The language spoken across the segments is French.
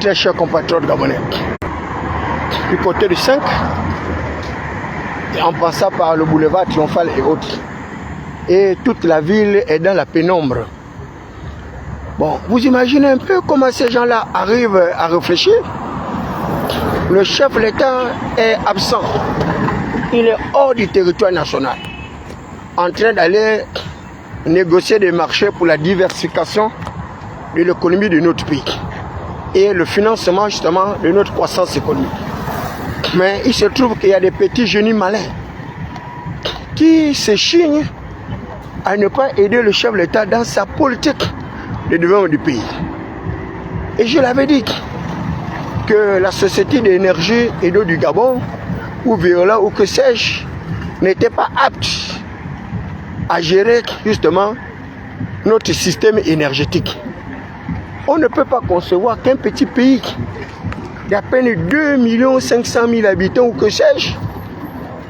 très chers compatriotes gabonais. Du côté du 5, et en passant par le boulevard Triomphal et autres. Et toute la ville est dans la pénombre. Bon, vous imaginez un peu comment ces gens-là arrivent à réfléchir. Le chef de l'État est absent. Il est hors du territoire national, en train d'aller négocier des marchés pour la diversification de l'économie de notre pays et le financement justement de notre croissance économique. Mais il se trouve qu'il y a des petits génies malins qui se chignent à ne pas aider le chef de l'État dans sa politique de développement du pays. Et je l'avais dit que la société d'énergie et d'eau du Gabon, ou Veolia, ou que sais-je, n'était pas apte à gérer justement notre système énergétique. On ne peut pas concevoir qu'un petit pays d'à peine 2 500 000 habitants, ou que sais-je,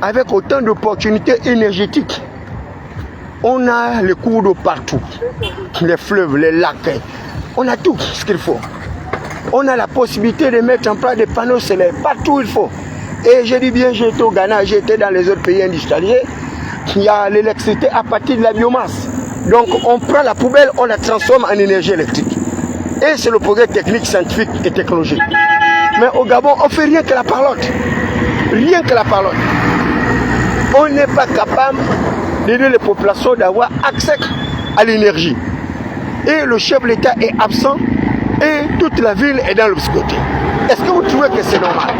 avec autant d'opportunités énergétiques. On a les cours d'eau partout, les fleuves, les lacs, on a tout ce qu'il faut. On a la possibilité de mettre en place des panneaux solaires partout où il faut. Et je dis bien, j'ai été au Ghana, j'ai été dans les autres pays industrialisés, il y a l'électricité à partir de la biomasse. Donc on prend la poubelle, on la transforme en énergie électrique. Et c'est le progrès technique, scientifique et technologique. Mais au Gabon, on ne fait rien que la parlotte. Rien que la parlotte. On n'est pas capable d'aider les populations d'avoir accès à l'énergie. Et le chef de l'État est absent et toute la ville est dans l'obscurité. Est-ce que vous trouvez que c'est normal?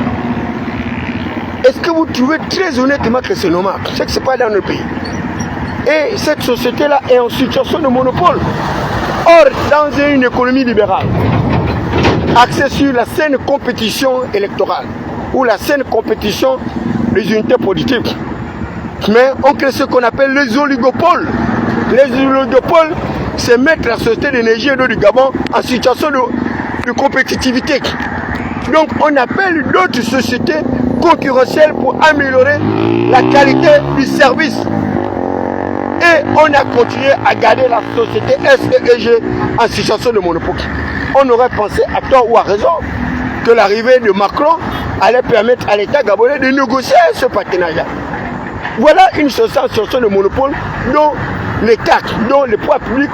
Est-ce que vous trouvez très honnêtement que c'est normal? C'est que ce n'est pas dans notre pays. Et cette société-là est en situation de monopole. Or, dans une économie libérale, axée sur la saine compétition électorale ou la saine compétition des unités politiques, mais on crée ce qu'on appelle les oligopoles. Les oligopoles, c'est mettre la société d'énergie et d'eau du Gabon en situation de compétitivité. Donc on appelle d'autres sociétés concurrentielles pour améliorer la qualité du service. Et on a continué à garder la société SEG en situation de monopole. On aurait pensé à tort ou à raison que l'arrivée de Macron allait permettre à l'État gabonais de négocier ce partenariat. Voilà une situation de monopole dont l'État, dont les pouvoirs publics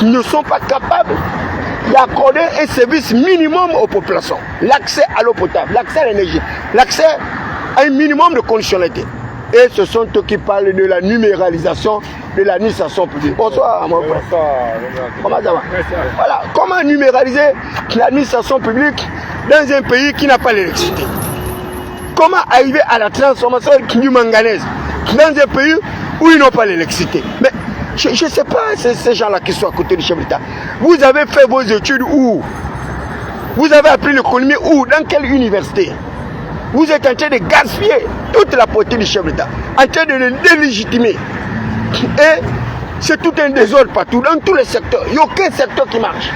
ne sont pas capables d'accorder un service minimum aux populations. L'accès à l'eau potable, l'accès à l'énergie, l'accès à un minimum de conditionnalité. Et ce sont eux qui parlent de la numéralisation de l'administration publique. Bonsoir, mon frère. Comment ça va? Voilà. Comment numéraliser l'administration publique dans un pays qui n'a pas l'électricité? Comment arriver à la transformation du manganèse dans un pays où ils n'ont pas l'électricité? Mais je ne sais pas ces gens-là qui sont à côté du chef d'État. Vous avez fait vos études où? Vous avez appris l'économie où? Dans quelle université? Vous êtes en train de gaspiller toute la portée du chef d'État, en train de le délégitimer. Et c'est tout un désordre partout, dans tous les secteurs. Il n'y a aucun secteur qui marche.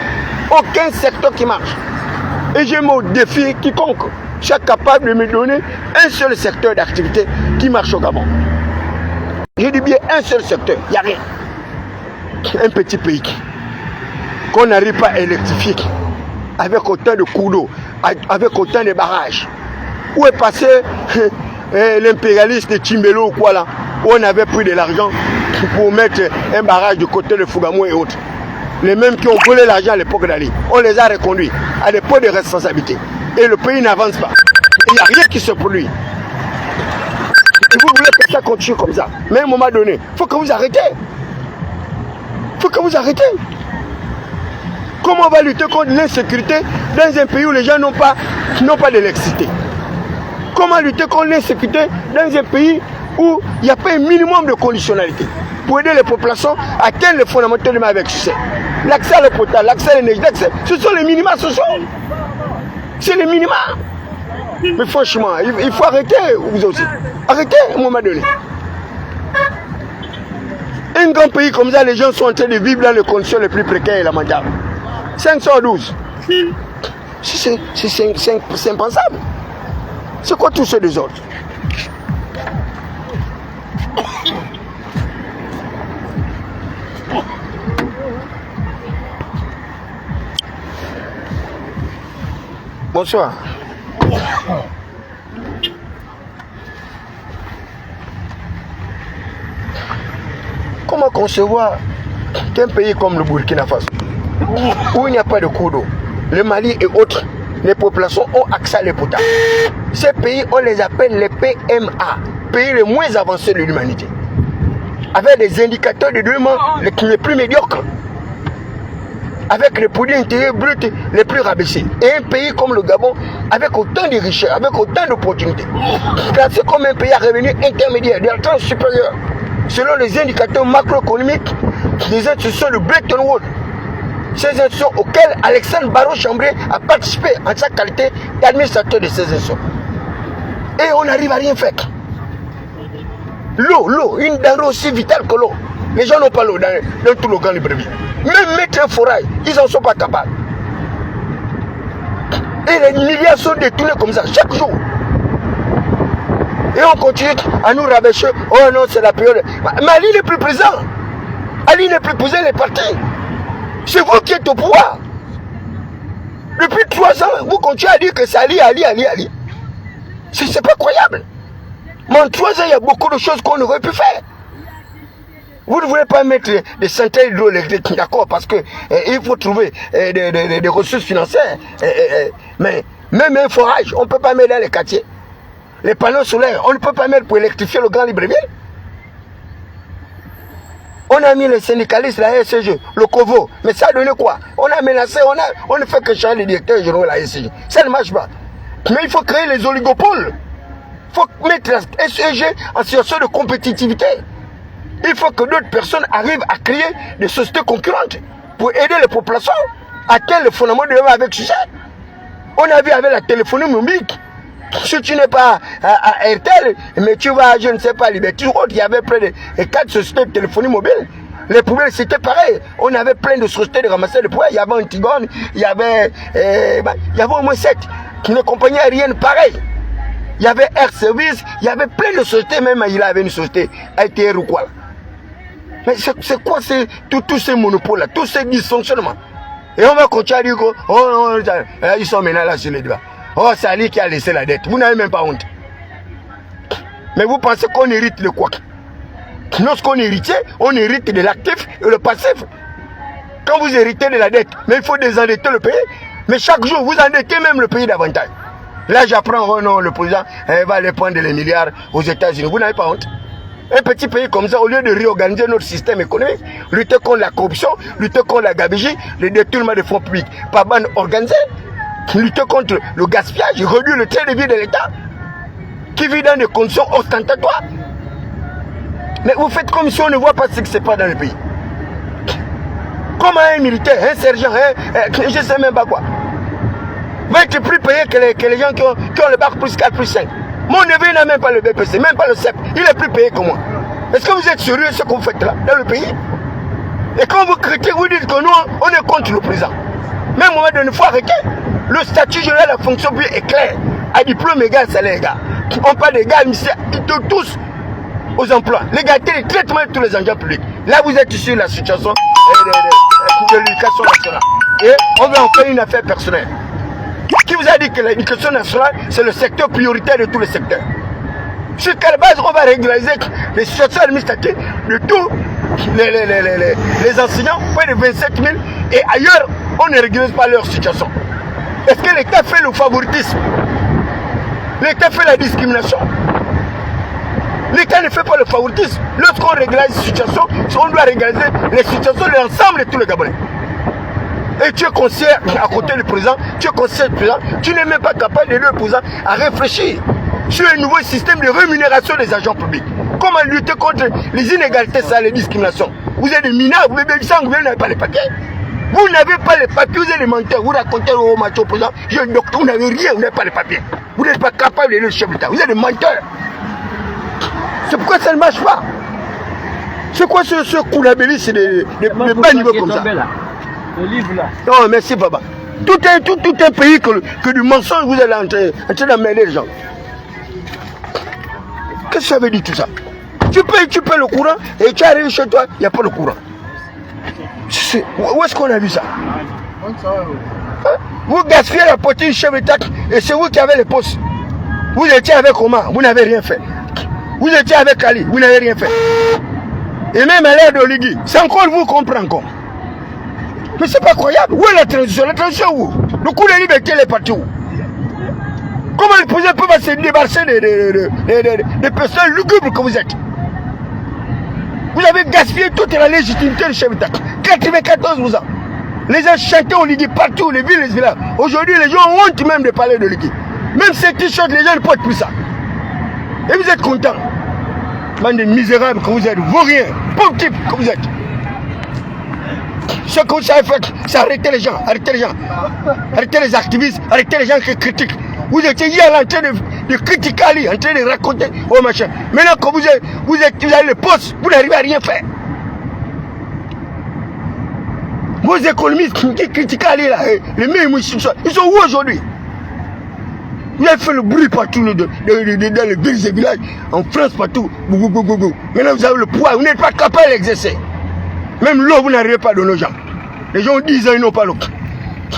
Aucun secteur qui marche. Et je me défie quiconque soit capable de me donner un seul secteur d'activité qui marche au Gabon. Je dis bien un seul secteur, il n'y a rien. Un petit pays qu'on n'arrive pas à électrifier avec autant de cours d'eau, avec autant de barrages. Où est passé l'impérialiste de Chimbelo ou quoi là, où on avait pris de l'argent pour mettre un barrage du côté de Fougamou et autres. Les mêmes qui ont volé l'argent à l'époque d'Ali, on les a reconduits à des postes de responsabilité. Et le pays n'avance pas. Il n'y a rien qui se produit. Et vous voulez que ça continue comme ça. Mais à un moment donné, il faut que vous arrêtez. Il faut que vous arrêtez. Comment on va lutter contre l'insécurité dans un pays où les gens n'ont pas d'électricité? Comment lutter contre l'insécurité dans un pays où il n'y a pas un minimum de conditionnalité pour aider les populations à atteindre les fondamentaux de avec succès? L'accès à l'eau potable, l'accès à l'énergie, ce sont les minima sociaux. C'est les minima. Mais franchement, il faut arrêter, vous aussi. Arrêtez à un moment donné. Un grand pays comme ça, les gens sont en train de vivre dans les conditions les plus précaires et lamentables. 512. C'est impensable. C'est quoi tout ce désordre? Bonsoir. Comment concevoir qu'un pays comme le Burkina Faso, où il n'y a pas de cours d'eau, le Mali et autres, les populations ont accès à l'eau potable. Ces pays, on les appelle les PMA, pays les moins avancés de l'humanité, avec des indicateurs de développement les plus médiocres, avec les produits intérieurs bruts les plus rabaissés. Et un pays comme le Gabon, avec autant de richesses, avec autant d'opportunités, classé comme un pays à revenu intermédiaire, d'alternance supérieure, selon les indicateurs macroéconomiques des institutions de Bretton Woods. Ces institutions auxquelles Alexandre Barraud-Chambré a participé en sa qualité d'administrateur de ces institutions. Et on n'arrive à rien faire. L'eau, une denrée aussi vitale que l'eau. Les gens n'ont pas l'eau dans tout le Grand Libreville. Même mettre un forage, ils n'en sont pas capables. Et les milliards sont détournés comme ça, chaque jour. Et on continue à nous rabâcher. Oh non, c'est la période. Mais Ali n'est plus présent. Ali n'est plus présent, il est parti. C'est vous qui êtes au pouvoir. Depuis 3 ans, vous continuez à dire que c'est Ali. C'est pas croyable. Mais en 3 ans, il y a beaucoup de choses qu'on aurait pu faire. Vous ne voulez pas mettre des centrales hydroélectriques, d'accord, parce que il faut trouver des ressources financières. Mais même un forage, on ne peut pas mettre dans les quartiers. Les panneaux solaires, on ne peut pas mettre pour électrifier le Grand Libreville. On a mis les syndicalistes, la SCG, le COVO, mais ça a donné quoi? On a menacé, on ne fait que changer les directeurs généraux de la SCG. Ça ne marche pas. Mais il faut créer les oligopoles. Il faut mettre la SCG en situation de compétitivité. Il faut que d'autres personnes arrivent à créer des sociétés concurrentes pour aider les populations à atteindre le fondement de l'homme avec succès. On a vu avec la téléphonie mobile. Si tu n'es pas à RTL, mais tu vas, je ne sais pas, Liberty Road, il y avait près de 4 sociétés de téléphonie mobile. Les poubelles, c'était pareil. On avait plein de sociétés de ramasser les poubelles. Il y avait Antigone, il y avait au moins 7 qui ne compagnie aérienne pareil. Il y avait Air Service, il y avait plein de sociétés, même il avait une société ATR ou quoi. Mais c'est quoi tous ces monopoles-là, tous ces dysfonctionnements? Et on va continuer à dire qu'ils sont maintenant là sur les débats. Oh, c'est Ali qui a laissé la dette. Vous n'avez même pas honte. Mais vous pensez qu'on hérite de quoi? Lorsqu'on hérite, on hérite de l'actif et le passif. Quand vous héritez de la dette, mais il faut désendetter le pays. Mais chaque jour, vous endettez même le pays davantage. Là, j'apprends, oh non, le président va aller prendre les milliards aux États-Unis. Vous n'avez pas honte? Un petit pays comme ça, au lieu de réorganiser notre système économique, lutter contre la corruption, lutter contre la gabegie, le détournement des fonds publics par bande organisée, lutter contre le gaspillage, réduire le train de vie de l'État, qui vit dans des conditions ostentatoires. Mais vous faites comme si on ne voit pas ce qui se passe dans le pays. Comme un militaire, un sergent, je ne sais même pas quoi, va être plus payé que les gens qui ont le bac plus 4 plus 5. Mon neveu n'a même pas le BPC, même pas le CEP. Il est plus payé que moi. Est-ce que vous êtes sérieux ce que vous faites là, dans le pays? Et quand vous critiquez, vous dites que nous, on est contre le président. Mais à un moment donné, il faut arrêter. Le statut général de la fonction publique est clair. À diplôme égal, salaire égal. On parle d'égal, de tous aux emplois. L'égalité de traitement de tous les agents publics. Là, vous êtes sur la situation de l'éducation nationale. Et on va en faire une affaire personnelle. Qui vous a dit que l'éducation nationale, c'est le secteur prioritaire de tous les secteurs? Sur quelle base on va régulariser les situations administratives de tous les enseignants, près de 27 000, et ailleurs, on ne régularise pas leur situation? Est-ce que l'État fait le favoritisme? L'État fait la discrimination? L'État ne fait pas le favoritisme. Lorsqu'on régularise les situations, on doit régulariser les situations de l'ensemble de tous les Gabonais. Et tu es conseiller à côté du président, tu es conseiller du président, tu n'es même pas capable d'aider le président à réfléchir sur un nouveau système de rémunération des agents publics. Comment lutter contre les inégalités, ça, les discriminations? Vous êtes des mineurs, vous n'avez pas les papiers. Vous n'avez pas les papiers, vous êtes des menteurs. Vous racontez au match au président, je suis un docteur, vous n'avez rien, vous n'avez pas les papiers. Vous n'êtes pas capable d'aider le chef d'État, vous êtes des menteurs. C'est pourquoi ça ne marche pas. C'est quoi ce coulabelli, c'est des bas niveaux comme ça? Le livre là. Non, merci papa. Tout un pays que du mensonge, vous êtes en train d'amener les gens. Qu'est-ce que ça veut dire tout ça? Tu payes le courant et tu arrives chez toi, il n'y a pas le courant. Où est-ce qu'on a vu ça? Vous gaspillez la poitrine chef d'État et c'est vous qui avez les postes. Vous étiez avec Omar, vous n'avez rien fait. Vous étiez avec Ali, vous n'avez rien fait. Et même à l'ère d'Oligui, c'est encore vous qu'on prend encore. Mais c'est pas croyable. Où est la transition? La transition où? Le coup de liberté est parti où? Comment les présidents peuvent se débarrasser des personnes lugubres que vous êtes? Vous avez gaspillé toute la légitimité du chef d'État. 94 ans. Les gens chantaient Oligui partout, les villes, les villages. Aujourd'hui, les gens ont honte même de parler de Oligui. Même ces t-shirts, les gens ne portent plus ça. Et vous êtes contents. Bande de misérables que vous êtes, vauriens, pauvres types que vous êtes. Ce que vous avez fait, c'est arrêter les gens, arrêter les gens. Arrêter les activistes, arrêter les gens qui critiquent. Vous étiez hier en train de critiquer Ali, en train de raconter au machin. Maintenant que vous avez le poste, vous n'arrivez à rien faire. Vos économistes qui critiquent Ali là, les meilleurs ils sont où aujourd'hui? Vous avez fait le bruit partout dans les villes et villages, en France partout. Maintenant vous avez le poids, vous n'êtes pas capable d'exercer. Même l'eau, vous n'arrivez pas à donner aux gens. Les gens ont 10 ans, ils n'ont pas l'eau.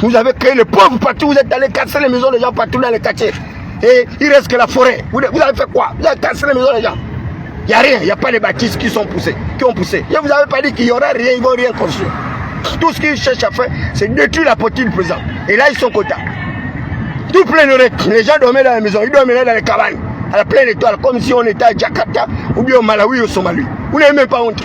Vous avez créé les pauvres partout, vous êtes allés casser les maisons des gens partout dans les quartiers. Et il reste que la forêt. Vous avez fait quoi? Vous avez cassé les maisons des gens. Il n'y a rien, il n'y a pas de bâtisses qui ont poussé. Et vous n'avez pas dit qu'il n'y aura rien, ils ne vont rien construire. Tout ce qu'ils cherchent à faire, c'est détruire la poitrine du président. Et là, ils sont contents. Tout plein de règles. Les gens dormaient dans la maison, ils dormaient dans les cabanes, à la pleine étoile, comme si on était à Jakarta, ou bien au Malawi ou au Somalie. Vous n'avez même pas honte.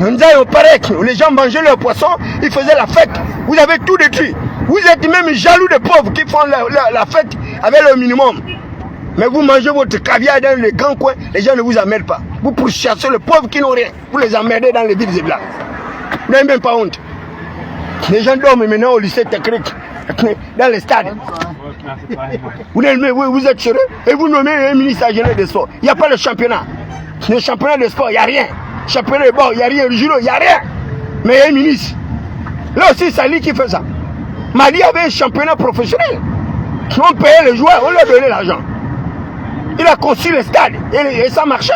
On paraît que les gens mangeaient leur poisson, ils faisaient la fête. Vous avez tout détruit. Vous êtes même jaloux des pauvres qui font la fête avec le minimum. Mais vous mangez votre caviar dans les grands coins, les gens ne vous emmerdent pas. Vous pourchassez les pauvres qui n'ont rien. Vous les emmerdez dans les villes et villages. Vous n'avez même pas honte. Les gens dorment maintenant au lycée technique, dans les stades. Vous êtes sérieux? Et vous nommez un ministre à gérer des sports. Il n'y a pas de championnat. Le championnat de sport, il n'y a rien. Championnat de bord, il n'y a rien. Le judo, il n'y a rien. Mais un ministre. Là aussi, c'est lui qui fait ça. Mali avait un championnat professionnel. On payait les joueurs, on leur donnait l'argent. Il a construit le stade et ça marchait.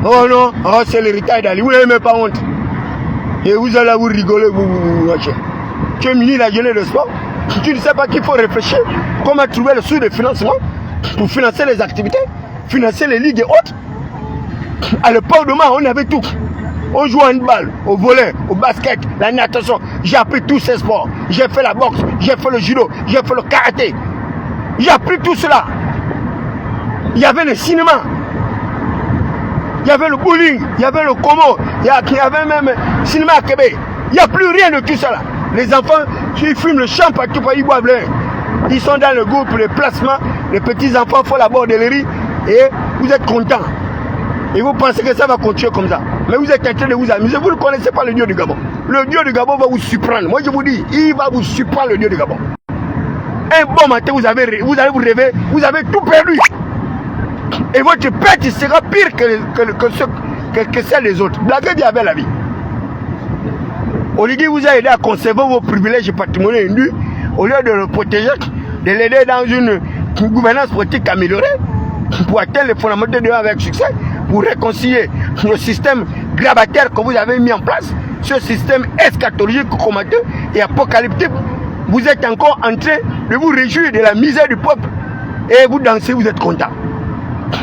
Oh non, oh, c'est l'héritage d'Ali. Vous n'avez même pas honte. Et vous allez vous rigoler, vous machin. Tu es ministre de la jeunesse et de sport. Tu ne sais pas qu'il faut réfléchir comment trouver le sous de financement pour financer les activités, financer les ligues et autres. À l'époque de moi, on avait tout. On jouait au handball, au volley, au basket, la natation. J'ai appris tous ces sports. J'ai fait la boxe, j'ai fait le judo, j'ai fait le karaté. J'ai appris tout cela. Il y avait le cinéma. Il y avait le bowling, il y avait le Como, il y avait même le cinéma à Québec. Il n'y a plus rien de tout cela. Les enfants, ils fument le champ partout, ils boivent l'air. Ils sont dans le groupe, les placements, les petits enfants font la bordellerie et vous êtes contents. Et vous pensez que ça va continuer comme ça. Mais vous êtes en train de vous amuser. Vous ne connaissez pas le Dieu du Gabon. Le Dieu du Gabon va vous surprendre. Moi je vous dis, il va vous surprendre le Dieu du Gabon. Un bon matin, vous allez vous réveiller, vous avez tout perdu. Et votre perte sera pire que celle des autres. Blaguez bien avec la vie. Oligui vous a aidé à conserver vos privilèges patrimoniaux indus au lieu de le protéger, de l'aider dans une gouvernance politique améliorée pour atteindre les fondamentaux de avec succès, pour réconcilier le système grabataire que vous avez mis en place, ce système eschatologique, combattu et apocalyptique. Vous êtes encore en train de vous réjouir de la misère du peuple et vous dansez, vous êtes content.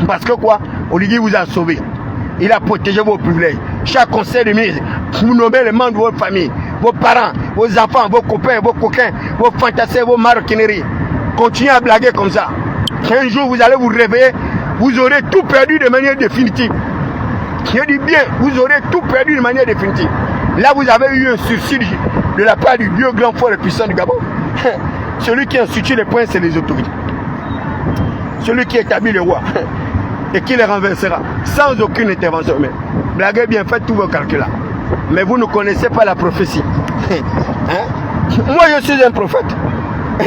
Parce que quoi? Oligui vous a sauvé. Il a protégé vos privilèges. Chaque conseil de ministre, vous nommez les membres de votre famille, vos parents, vos enfants, vos copains, vos coquins, vos fantassies, vos maroquineries. Continuez à blaguer comme ça. Un jour, vous allez vous réveiller, vous aurez tout perdu de manière définitive. Je dis bien, vous aurez tout perdu de manière définitive. Là, vous avez eu un subside de la part du Dieu grand fort et puissant du Gabon. Celui qui institue les points, c'est les autorités. Celui qui établit le roi et qui les renversera sans aucune intervention humaine. Blaguez bien, faites tous vos calculs là. Mais vous ne connaissez pas la prophétie. Hein? Moi, je suis un prophète.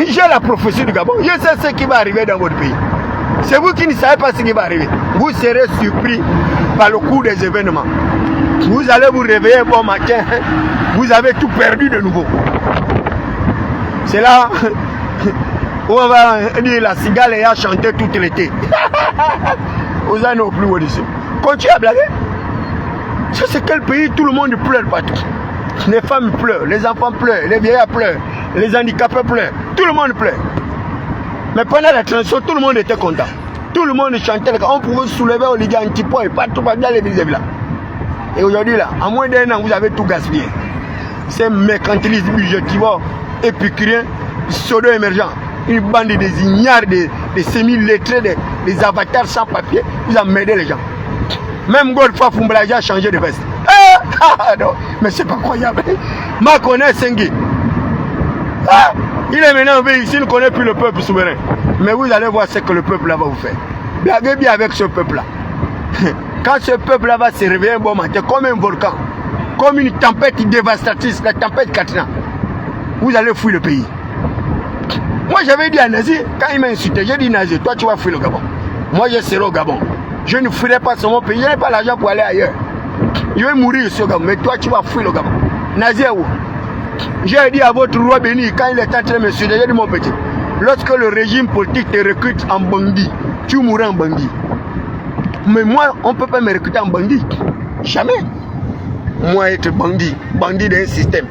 J'ai la prophétie du Gabon. Je sais ce qui va arriver dans votre pays. C'est vous qui ne savez pas ce qui va arriver. Vous serez surpris par le cours des événements. Vous allez vous réveiller un bon matin. Vous avez tout perdu de nouveau. C'est là où on va dire la cigale ayant chanté tout l'été. Vous n'en avez plus au-dessus. Continuez à blaguer. Ça, c'est quel pays tout le monde pleure partout. Les femmes pleurent, les enfants pleurent, les vieillards pleurent, les handicapés pleurent, tout le monde pleure. Mais pendant la transition, tout le monde était content. Tout le monde chantait, on pouvait soulever au Ligue anti-poids et partout dans les villes. Et aujourd'hui, là, en moins d'un an, vous avez tout gaspillé. C'est mercantilisme budgétivore, épicurien, pseudo-émergent. Une bande des ignares, des semi-lettrés, des avatars sans papier. Vous avez mêlé les gens. Même Godefroy Fumblaja a changé de veste. Non, mais c'est pas croyable. Ma connaît Sengi. Il est maintenant ici, il ne connaît plus le peuple souverain. Mais vous allez voir ce que le peuple là va vous faire. Blaguez bien avec ce peuple là. Quand ce peuple là va se réveiller un bon matin, comme un volcan, comme une tempête dévastatrice, la tempête Katrina, vous allez fuir le pays. Moi j'avais dit à Nazi, quand il m'a insulté, j'ai dit Nazi, toi tu vas fuir le Gabon. Moi je serai au Gabon. Je ne fuirai pas sur mon pays, je n'ai pas l'argent pour aller ailleurs. Je vais mourir sur le Gabon, mais toi tu vas fuir le Gabon. Nazi où? J'ai dit à votre roi béni, quand il est en train de me suivre, j'ai dit mon petit, lorsque le régime politique te recrute en bandit, tu mourras en bandit. Mais moi, on ne peut pas me recruter en bandit. Jamais. Moi, être bandit, bandit d'un système,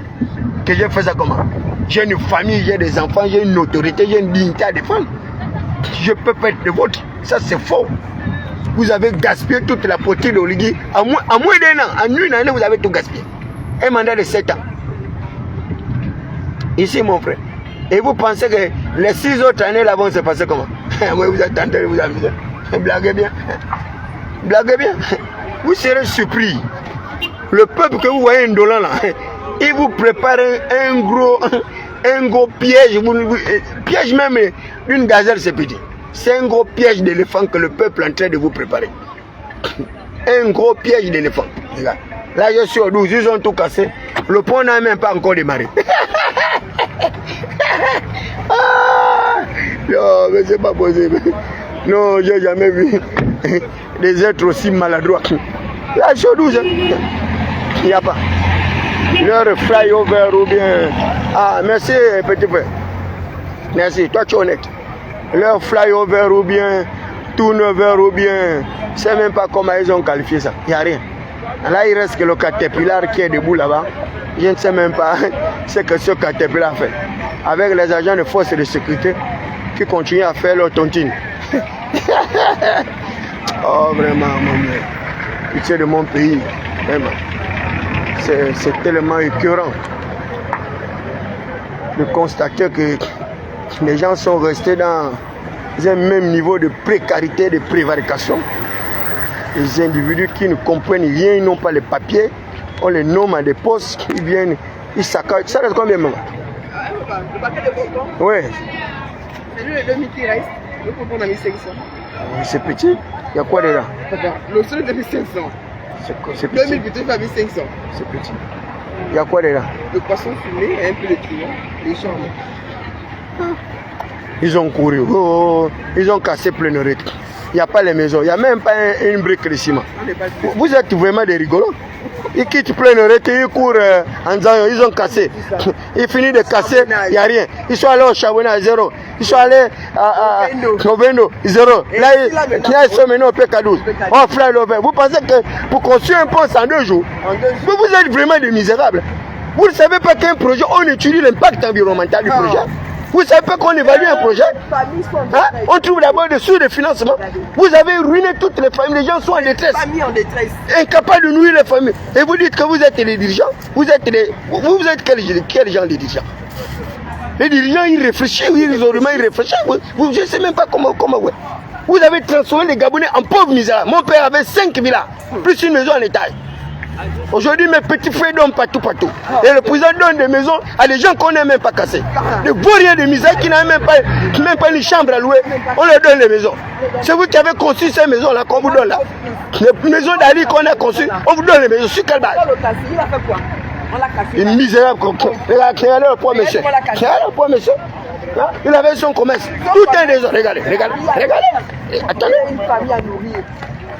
que j'ai fait ça comment? J'ai une famille, j'ai des enfants, j'ai une autorité, j'ai une dignité à défendre. Je peux pas être le vôtre. Ça, c'est faux. Vous avez gaspillé toute la politique d'Oligui. En moins d'un an, en une année, vous avez tout gaspillé. Un mandat de 7 ans. Ici, mon frère. Et vous pensez que les 6 autres années là vont se passer comment? Moi, vous êtes en train de vous amuser. Blaguez bien. Blaguez bien. Vous serez surpris. Le peuple que vous voyez indolent là, il vous prépare un gros piège. Piège même d'une gazelle, c'est petit. C'est un gros piège d'éléphant que le peuple est en train de vous préparer. Un gros piège d'éléphant. Là, je suis au 12, ils ont tout cassé. Le pont n'a même pas encore démarré. Non, mais c'est pas possible. Non, j'ai jamais vu des êtres aussi maladroits. Là, je suis au 12. Il n'y a pas. Leur flyover ou bien... Ah, merci, petit frère. Merci, toi tu es honnête. Leur flyover ou bien turnover ou bien... Je ne sais même pas comment ils ont qualifié ça. Il n'y a rien. Là, il reste que le Caterpillar qui est debout là-bas. Je ne sais même pas ce que ce Caterpillar fait. Avec les agents de force de sécurité qui continuent à faire leur tontine. Oh, vraiment, mon Dieu. Pitié de mon pays. Vraiment. C'est tellement écœurant de constater que les gens sont restés dans un même niveau de précarité, de prévarication. Les individus qui ne comprennent rien, ils n'ont pas les papiers, on les nomme à des postes, ils viennent, ils saccagent. Ça reste combien, maman? Le paquet de bonbons. Oui. C'est lui le demi qui reste. Le bonbon on a mis 500. C'est petit. Il y a quoi dedans? Le seul de 1500. C'est petit. 2000 plutôt, il a mis 500. C'est petit. Il y a quoi dedans? Le poisson fumé et un peu de truand. Les jambes. Ils ont couru. Oh, ils ont cassé plein de rythmes. Il n'y a pas les maisons. Il n'y a même pas une brique de ciment. Vous êtes vraiment des rigolos. Ils quittent plein de rythmes. Ils courent en disant ils ont cassé. Ils finissent de casser. Il n'y a rien. Ils sont allés au Chabonnet à 0. Ils sont allés à Novendo 0. Là, ils sont maintenant au PK12. Oh, frère Lové. Vous pensez que pour construire un pont en 2 jours, vous êtes vraiment des misérables. Vous ne savez pas qu'un projet, on étudie l'impact environnemental du projet. Vous ne savez pas qu'on évalue un projet? Hein? On trouve d'abord des sources de financement. Vous avez ruiné toutes les familles. Les gens sont en détresse. Incapables de nourrir les familles. Et vous dites que vous êtes les dirigeants. Vous êtes quel genre de dirigeants? Les dirigeants, ils réfléchissent. Ils réfléchissent. Je ne sais même pas comment. Ouais. Vous avez transformé les Gabonais en pauvres misérables. Mon père avait 5 villas, plus une maison en étage. Aujourd'hui, mes petits frères donnent partout. Et le président donne des maisons à des gens qu'on n'a même pas cassés. Des vauriens de misère qui n'ont même pas une chambre à louer. On leur donne les maisons. C'est vous qui avez construit ces maisons-là qu'on vous donne là. Les maisons d'Ali qu'on a construites, on vous donne les maisons. Sur quelle base? Il a fait quoi? On l'a cassé. Une misérable. Regardez le poids, monsieur. Regardez le poids, monsieur. Il avait son commerce. Tout est désordre. Regardez. Attendez. Une famille à nourrir.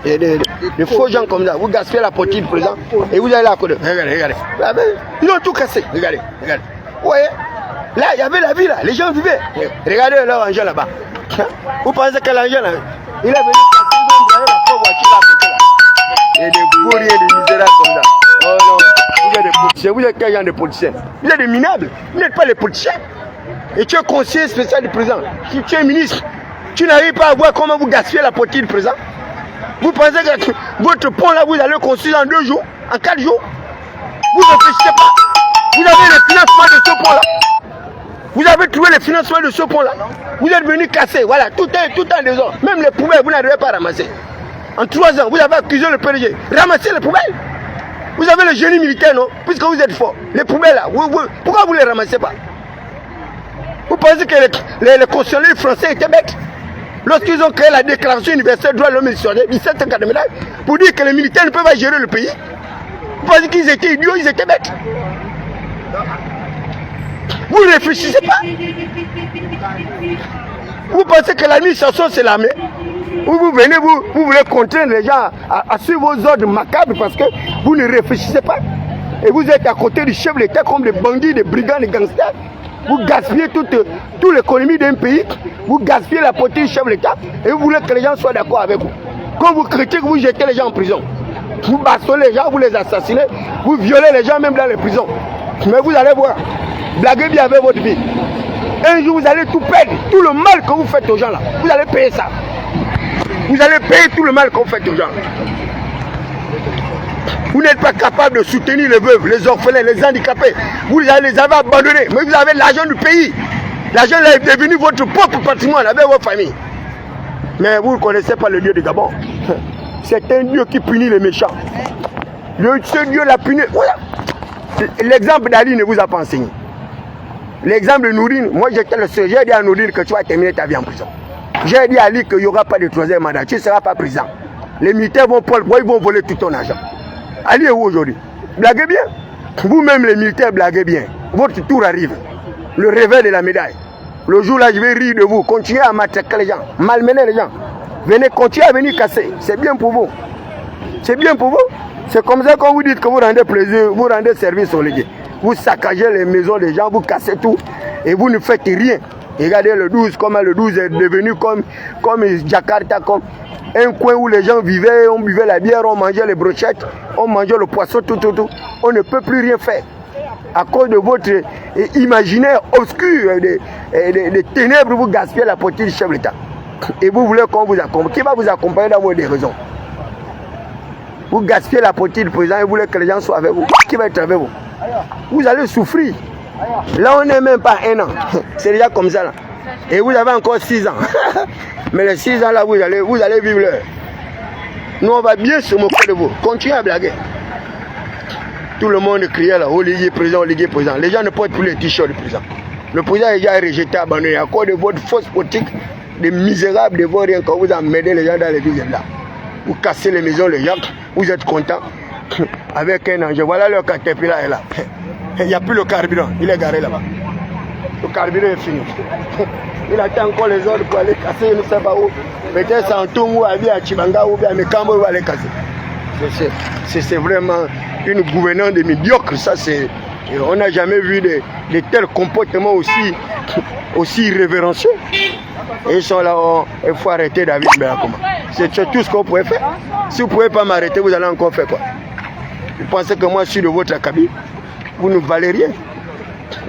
Et des faux gens comme ça, vous gaspillez la poterie du président et vous allez à côté. Regardez. Ils ont tout cassé. Regardez. Vous voyez? Là, il y avait la vie là, les gens vivaient. Regardez leur engin là-bas. Vous pensez que l'engin là, il est venu casser, la pauvre voiture là à côté là. Et des bourriers, des misérables comme ça. Oh non. êtes des politiciens. Vous êtes quel genre de politiciens? Vous êtes des minables. Vous n'êtes pas les politiciens. Et tu es conseiller spécial du président. Tu es ministre. Tu n'arrives pas à voir comment vous gaspillez la politique du président. Vous pensez que votre pont là, vous allez le construire en 2 jours, en 4 jours? Vous ne réfléchissez pas. Vous avez le financement de ce pont là. Vous avez trouvé le financement de ce pont là. Vous êtes venu casser. Voilà, tout en désordre. Même les poubelles, vous n'arrivez pas à ramasser. En 3 ans, vous avez accusé le PDG. Ramassez les poubelles. Vous avez le génie militaire, non? Puisque vous êtes fort. Les poubelles là, pourquoi vous ne les ramassez pas? Vous pensez que les constitutionnels français étaient bêtes? Lorsqu'ils ont créé la déclaration universelle des droits de l'homme et du citoyen, 1789, pour dire que les militaires ne peuvent pas gérer le pays. Vous pensez qu'ils étaient idiots, ils étaient bêtes? Vous ne réfléchissez pas? Vous pensez que l'administration c'est l'armée? Vous venez, vous voulez contraindre les gens à suivre vos ordres macabres parce que vous ne réfléchissez pas. Et vous êtes à côté du chef de l'État comme des bandits, des brigands, des gangsters. Vous gaspillez toute l'économie d'un pays. Vous gaspillez la politique du chef de l'État. Et vous voulez que les gens soient d'accord avec vous. Quand vous critiquez, vous jetez les gens en prison. Vous bastonnez les gens, vous les assassinez. Vous violez les gens même dans les prisons. Mais vous allez voir. Blaguez bien avec votre vie. Un jour, vous allez tout perdre. Tout le mal que vous faites aux gens là. Vous allez payer ça. Vous allez payer tout le mal que vous faites aux gens. Vous n'êtes pas capable de soutenir les veuves, les orphelins, les handicapés. Vous les avez abandonnés. Mais vous avez l'argent du pays. L'argent est devenu votre propre patrimoine avec votre famille. Mais vous ne connaissez pas le Dieu de Gabon. C'est un Dieu qui punit les méchants. Ce Dieu l'a puni. Voilà. L'exemple d'Ali ne vous a pas enseigné. L'exemple de Nourine, moi j'étais le seul. J'ai dit à Nourine que tu vas terminer ta vie en prison. J'ai dit à Ali qu'il n'y aura pas de 3e mandat. Tu ne seras pas président. Les militaires vont prendre, ils vont voler tout ton argent. Ali est où aujourd'hui? Blaguez bien. Vous-même les militaires, blaguez bien. Votre tour arrive. Le réveil de la médaille. Le jour là, je vais rire de vous. Continuez à matraquer les gens, malmener les gens. Venez, continuez à venir casser. C'est bien pour vous. C'est bien pour vous. C'est comme ça qu'on vous dit que vous rendez plaisir, vous rendez service aux légués. Vous saccagez les maisons des gens, vous cassez tout. Et vous ne faites rien. Regardez le 12, comment le 12 est devenu comme Jakarta, comme un coin où les gens vivaient, on buvait la bière, on mangeait les brochettes, on mangeait le poisson, tout. On ne peut plus rien faire. À cause de votre imaginaire obscur, des ténèbres, vous gaspillez la politique du chef de l'État. Et vous voulez qu'on vous accompagne. Qui va vous accompagner dans vos déraisons? Vous gaspillez la politique du président et vous voulez que les gens soient avec vous. Qui va être avec vous? Vous allez souffrir. Là, on n'est même pas 1 an. C'est déjà comme ça. Là. Et vous avez encore 6 ans. Mais les 6 ans là, vous allez vivre l'heure. Nous, on va bien se moquer de vous. Continuez à blaguer. Tout le monde criait là, Olivier président, Olivier président. Les gens ne portent plus les t-shirts du président. Le président est déjà rejeté, abandonné. À cause de votre fausse politique, des misérables, de vos rien, quand vous emmènez les gens dans les villes là. Vous cassez les maisons, les gens, vous êtes contents. Avec un engin. Voilà le caterpillar est là. Il n'y a plus le carburant, il est garé là-bas. Le carburant est fini. Il attend encore les autres pour aller casser, je ne sais pas où. Peut-être c'est en Toum ou à Chibanga ou à Mekambo, il va aller casser. C'est vraiment une gouvernance de médiocre. Ça, on n'a jamais vu de tels comportements aussi irrévérencieux. Et ils sont là, il faut arrêter David Mbelakoma. C'est tout ce qu'on pouvait faire. Si vous ne pouvez pas m'arrêter, vous allez encore faire quoi? Vous pensez que moi je suis de votre acabit? Vous ne valez rien.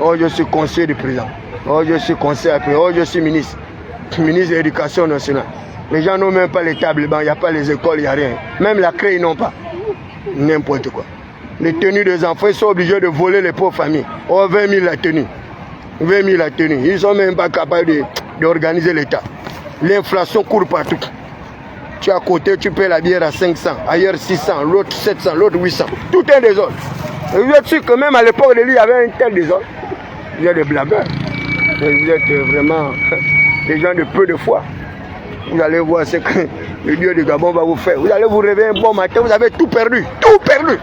Oh, je suis conseiller du président. Oh, je suis conseiller après. Oh, je suis ministre. Ministre de l'Éducation nationale. Les gens n'ont même pas les tables, il n'y a pas les écoles, il n'y a rien. Même la craie, ils n'ont pas. N'importe quoi. Les tenues des enfants, ils sont obligés de voler les pauvres familles. Oh, 20 000 la tenue. 20 000 la tenue. Ils ne sont même pas capables d'organiser l'État. L'inflation court partout. Tu es à côté, tu paies la bière à 500, ailleurs 600, l'autre 700, l'autre 800. Tout est désordre. Et vous êtes sûr que même à l'époque de lui, il y avait un tel désordre. Vous êtes des blagueurs. Vous êtes vraiment des gens de peu de foi. Vous allez voir ce que le Dieu du Gabon va vous faire. Vous allez vous réveiller un bon matin, vous avez tout perdu. Tout perdu.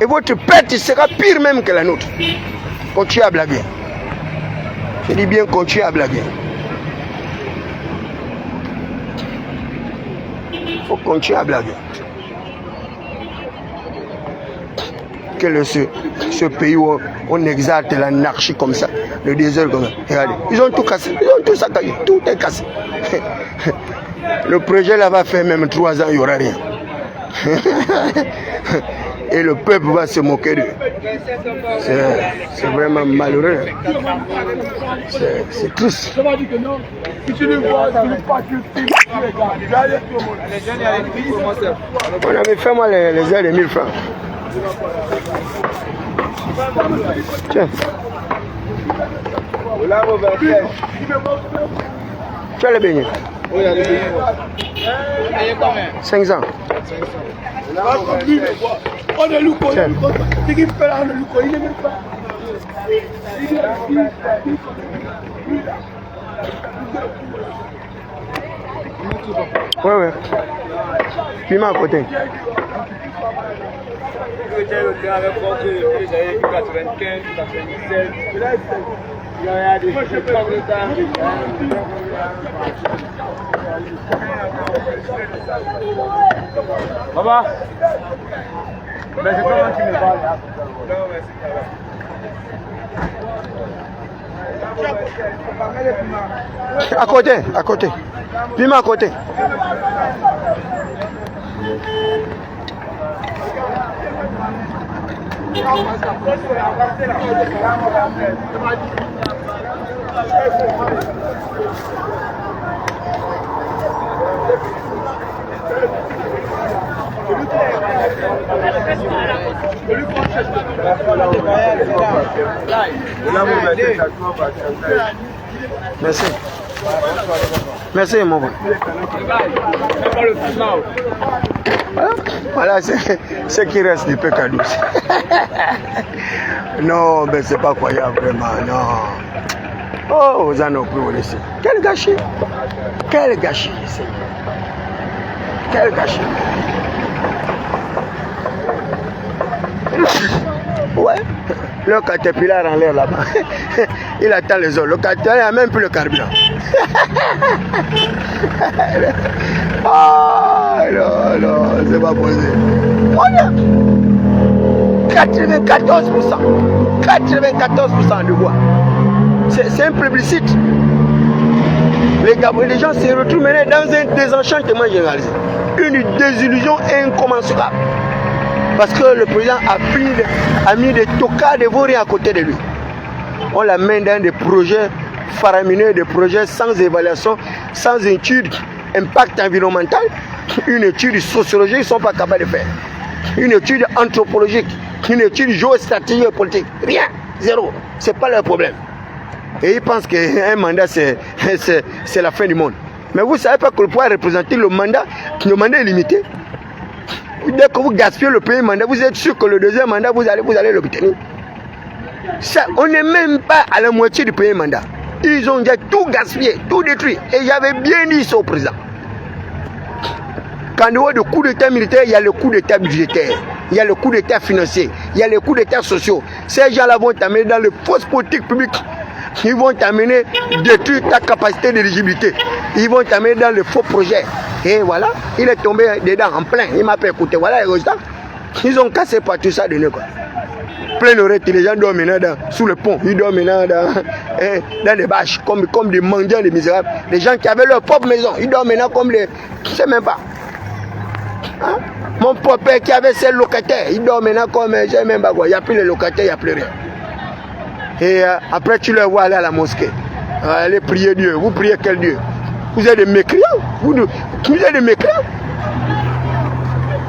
Et votre perte sera pire même que la nôtre. Continuez à blaguer. Je dis bien continuez à blaguer. Il faut continuer à blaguer. Quel est ce pays où on exalte l'anarchie comme ça, le désordre comme ça? Regardez, ils ont tout cassé, ils ont tout saccagé, tout est cassé. Le projet là va faire même 3 ans, il n'y aura rien. et le peuple va se moquer d'eux. C'est vraiment malheureux. C'est triste. On avait fait moi les airs de 1000 francs. Tiens. Tu as les beignets? Oui, il y a les beignets. 500. Ouais, ouais. Piment à côté. Maman, mais c'est comment tu me parles? À côté, à côté. Piment à côté. Merci. Merci mon bon. Voilà ce qui reste du Pécadou. Non, mais c'est pas croyable vraiment, non. Oh, vous en avez plus ici. Quel gâchis. Quel gâchis ici. Quel gâchis. Ouais, le caterpillar en l'air là-bas. Il attend les autres. Le caterpillar n'a même plus le carburant. Ah non, non, c'est pas possible. On a 94%. 94% de bois. C'est un plébiscite. Les gens se retrouvent maintenant dans un désenchantement généralisé. Une désillusion incommensurable. Parce que le président a mis des tocards de vauriens à côté de lui. On l'amène dans des projets faramineux, des projets sans évaluation, sans étude impact environnemental, une étude sociologique, ils ne sont pas capables de faire. Une étude anthropologique, une étude géostratégique et politique. Rien, zéro. Ce n'est pas leur problème. Et ils pensent qu'un mandat, c'est la fin du monde. Mais vous ne savez pas que le pouvoir représenter le mandat est limité. Dès que vous gaspillez le premier mandat, vous êtes sûr que le deuxième mandat, vous allez l'obtenir. On n'est même pas à la moitié du premier mandat. Ils ont déjà tout gaspillé, tout détruit. Et j'avais bien dit ça au président. Quand il y a le coup d'état militaire, il y a le coup d'état budgétaire. Il y a le coup d'état financier. Il y a le coup d'état sociaux. Ces gens-là vont t'amener dans les fausses politiques publiques. Ils vont t'amener détruire ta capacité d'éligibilité. Ils vont t'amener dans les faux projets. Et voilà, il est tombé dedans en plein. Il m'a pas écouté. Voilà les résultats. Ils ont cassé par tout ça de nous, quoi. Plein d'oreilles, les gens dorment maintenant sous le pont. Ils dorment maintenant dans les bâches, comme des mendiants, des misérables. Les gens qui avaient leur propre maison, ils dorment maintenant comme les... Je ne sais même pas. Hein? Mon père qui avait ses locataires, il dort maintenant comme... Je ne sais même pas quoi. Il n'y a plus les locataires, il n'y a plus rien. Et après, tu les vois aller à la mosquée. Allez prier Dieu. Vous priez quel Dieu? Vous êtes des mécréants. Vous êtes des mécréants.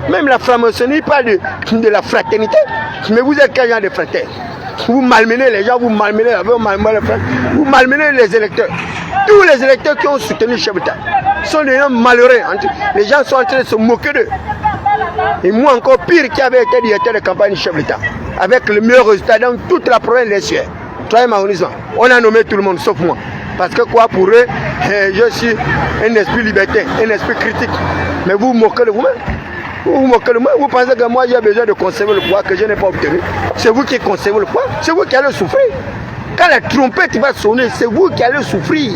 Même la franc-maçonnerie parle de la fraternité. Mais vous êtes quel genre de fraternité? Vous malmenez les gens, vous malmenez les électeurs. Tous les électeurs qui ont soutenu le chef d'État sont des gens malheureux. Les gens sont en train de se moquer d'eux. Et moi encore pire qui avait été directeur de campagne du chef d'État. Avec le meilleur résultat dans toute la province de l'Est. On a nommé tout le monde sauf moi. Parce que quoi pour eux, je suis un esprit libertin, un esprit critique. Mais vous vous moquez de vous-même. Vous moquez de moi. Vous pensez que moi j'ai besoin de conserver le pouvoir que je n'ai pas obtenu. C'est vous qui conservez le pouvoir. C'est vous qui allez souffrir. Quand la trompette va sonner, c'est vous qui allez souffrir.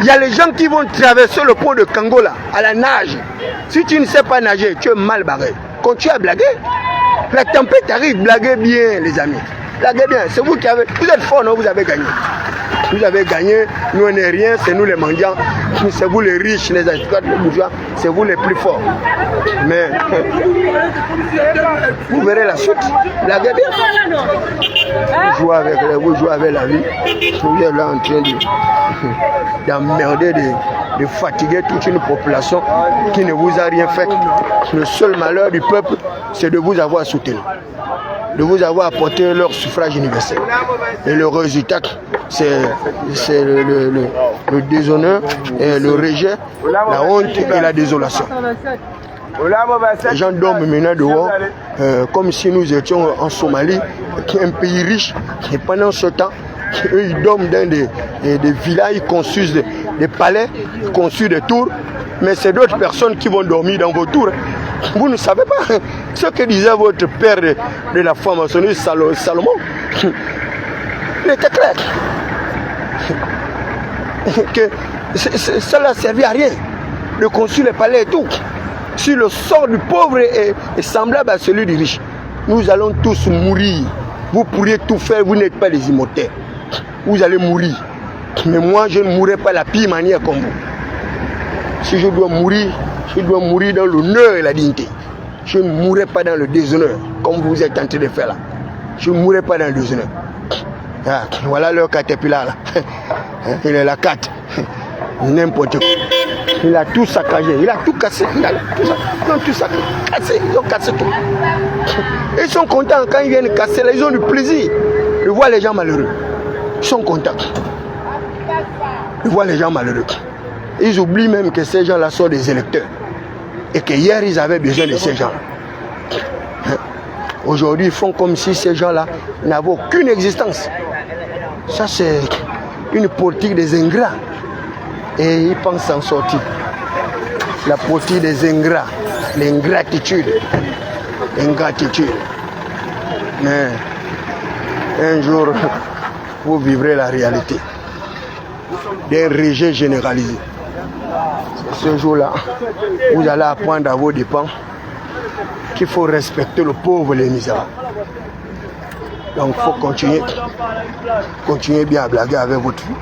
Il y a les gens qui vont traverser le pont de Kangola à la nage. Si tu ne sais pas nager, tu es mal barré. Continue à blaguer. La tempête arrive, blaguez bien les amis. Blaguez bien. C'est vous qui avez... Vous êtes fort, non? Vous avez gagné. Vous avez gagné, nous on n'est rien, c'est nous les mendiants, c'est vous les riches, les aristocrates, les bourgeois, c'est vous les plus forts. Mais vous verrez la suite, la guerre. Vous jouez avec la vie, vous êtes là en train d'emmerder, de fatiguer toute une population qui ne vous a rien fait. Le seul malheur du peuple, c'est de vous avoir soutenu, de vous avoir apporté leur suffrage universel. Et le résultat, c'est le déshonneur, et le rejet, la honte et la désolation. Les gens dorment maintenant dehors comme si nous étions en Somalie, un pays riche, et pendant ce temps, eux ils dorment dans des villas, ils construisent des palais, ils construisent des tours, mais c'est d'autres personnes qui vont dormir dans vos tours. Vous ne savez pas ce que disait votre père de la franc-maçonnerie, Salomon. Il était clair que cela ne servait à rien de construire les palais et tout. Si le sort du pauvre est semblable à celui du riche, nous allons tous mourir. Vous pourriez tout faire, vous n'êtes pas des immortels. Vous allez mourir. Mais moi, je ne mourrai pas de la pire manière comme vous. Si je dois mourir dans l'honneur et la dignité. Je ne mourrai pas dans le déshonneur, comme vous êtes en train de faire là. Je ne mourrai pas dans le déshonneur. Ah, voilà leur caterpillar là. Il est la 4. N'importe quoi. Il a tout saccagé, il a tout cassé. Ils ont tout cassé, ils ont cassé tout. Ils sont contents quand ils viennent casser là, ils ont du plaisir de voir les gens malheureux. Ils sont contents de voir les gens malheureux. Ils oublient même que ces gens-là sont des électeurs. Et que hier, ils avaient besoin de ces gens-là. Aujourd'hui, ils font comme si ces gens-là n'avaient aucune existence. Ça, c'est une politique des ingrats. Et ils pensent s'en sortir. La politique des ingrats, l'ingratitude. Ingratitude. Mais un jour, vous vivrez la réalité d'un rejet généralisé. Ce jour-là, vous allez apprendre à vos dépens qu'il faut respecter le pauvre et les misérables. Donc il faut continuer bien à blaguer avec votre vie.